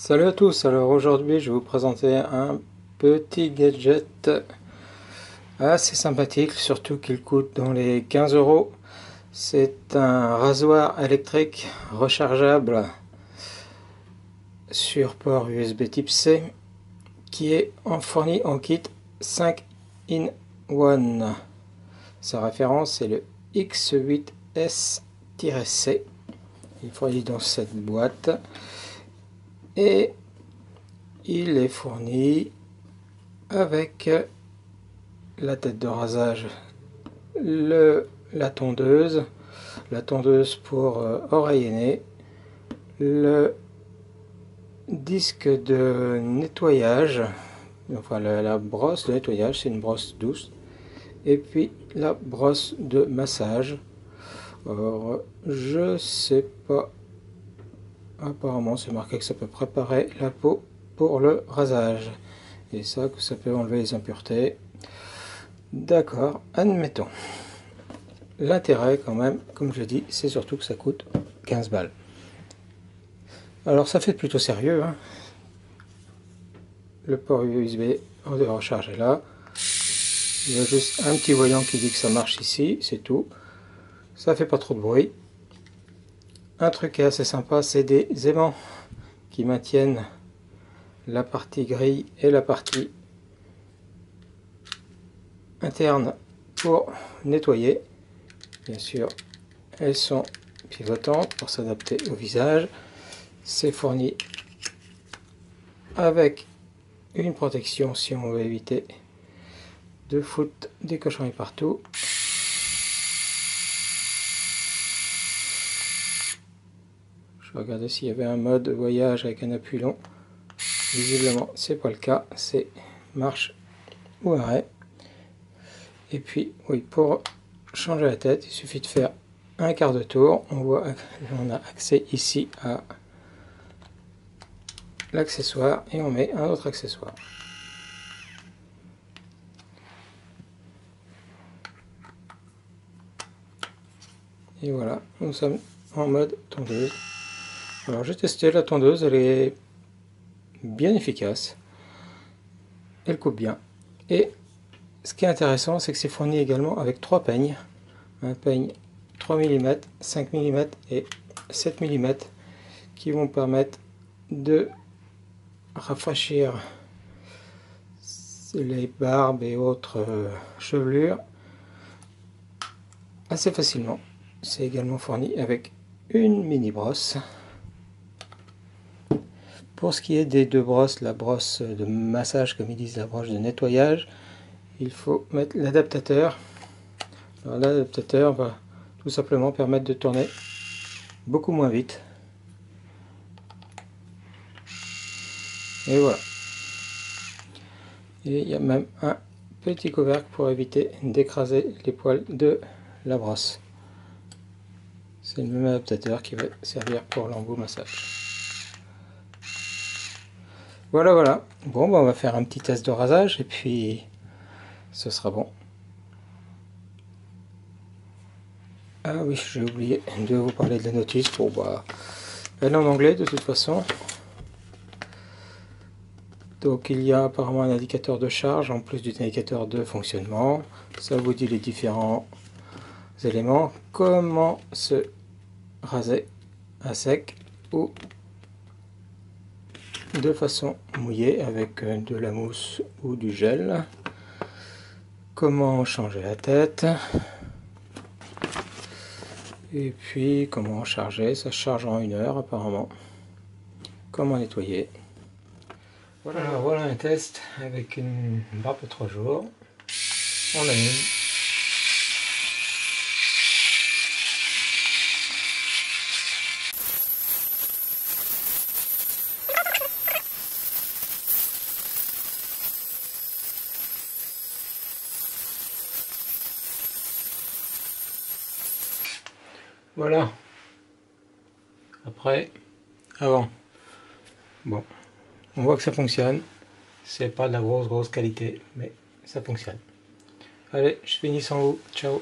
Salut à tous, alors aujourd'hui je vais vous présenter un petit gadget assez sympathique, surtout qu'il coûte dans les 15 euros. C'est un rasoir électrique rechargeable sur port USB type C qui est fourni en kit 5 in 1. Sa référence est le X8S-C. Il est fourni dans cette boîte et il est fourni avec la tête de rasage, la tondeuse pour oreille et nez, le disque de nettoyage, enfin la brosse de nettoyage, c'est une brosse douce, et puis la brosse de massage. Alors, je sais pas, apparemment c'est marqué que ça peut préparer la peau pour le rasage, et ça, que ça peut enlever les impuretés. D'accord, admettons. L'intérêt quand même, comme je dis, c'est surtout que ça coûte 15 balles. Alors ça fait plutôt sérieux, hein. Le port USB de recharge est là. Il y a juste un petit voyant qui dit que ça marche ici, c'est tout. Ça fait pas trop de bruit. Un truc qui est assez sympa, c'est des aimants qui maintiennent la partie grille et la partie interne pour nettoyer. Bien sûr, elles sont pivotantes pour s'adapter au visage. C'est fourni avec une protection si on veut éviter de foutre des cochonneries partout. Je regardais s'il y avait un mode voyage avec un appui long. Visiblement, c'est pas le cas. C'est marche ou arrêt. Et puis, oui, pour changer la tête, il suffit de faire un quart de tour. On a accès ici à l'accessoire et on met un autre accessoire. Et voilà, nous sommes en mode tondeuse. Alors j'ai testé la tondeuse, elle est bien efficace. Elle coupe bien. Et ce qui est intéressant, c'est que c'est fourni également avec 3 peignes. Un peigne 3 mm, 5 mm et 7 mm qui vont permettre de rafraîchir les barbes et autres chevelures assez facilement. C'est également fourni avec une mini brosse. Pour ce qui est des deux brosses, la brosse de massage comme ils disent, la brosse de nettoyage, il faut mettre l'adaptateur. L'adaptateur va tout simplement permettre de tourner beaucoup moins vite. Et voilà. Et il y a même un petit couvercle pour éviter d'écraser les poils de la brosse. C'est le même adaptateur qui va servir pour l'embout massage. Voilà. Bon, on va faire un petit test de rasage et puis ce sera bon. Ah oui, j'ai oublié de vous parler de la notice. Bon, elle est en anglais de toute façon. Donc il y a apparemment un indicateur de charge en plus d'un indicateur de fonctionnement. Ça vous dit les différents éléments. Comment se raser à sec ou de façon mouillée avec de la mousse ou du gel. Comment changer la tête. Et puis comment charger, ça charge en 1 heure apparemment. Comment nettoyer. Voilà un test avec une barbe de 3 jours. On allume. Voilà. Après, avant. Bon, on voit que ça fonctionne. C'est pas de la grosse qualité, mais ça fonctionne. Allez, je finis sans vous. Ciao.